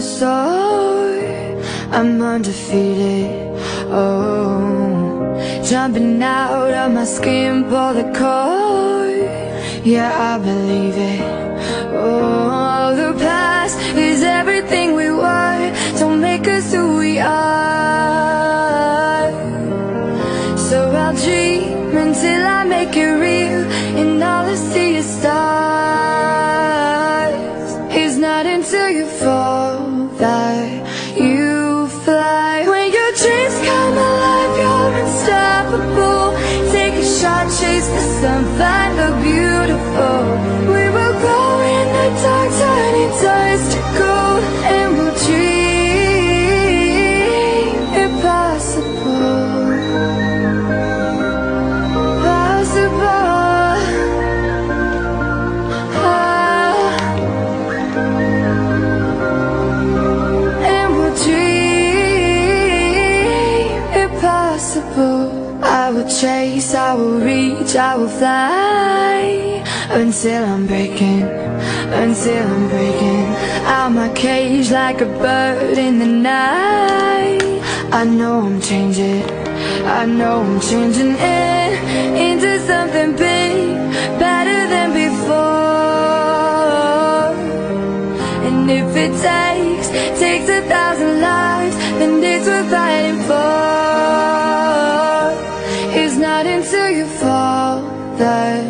the start, I'm undefeated. Oh, jumping out of my skin, pull the cord. Yeah, I believe it. Oh, the past is everything we were. Don't make us who we are. So I'll dream until I make it real, and all I see is stars. It's not until you fall that you fly. When your dreams come alive, you're unstoppable. Take a shot, chase the sun, find the beautiful. We will go in the dark, turning dust to gold, and we'll dream impossible. I will chase, I will reach, I will fly until I'm breaking, until I'm breaking out my cage like a bird in the night. I know I'm changing, I know I'm changing into something big, better than before. And if it takes 1,000 lives, then it's worth fighting for. It's not until you fall that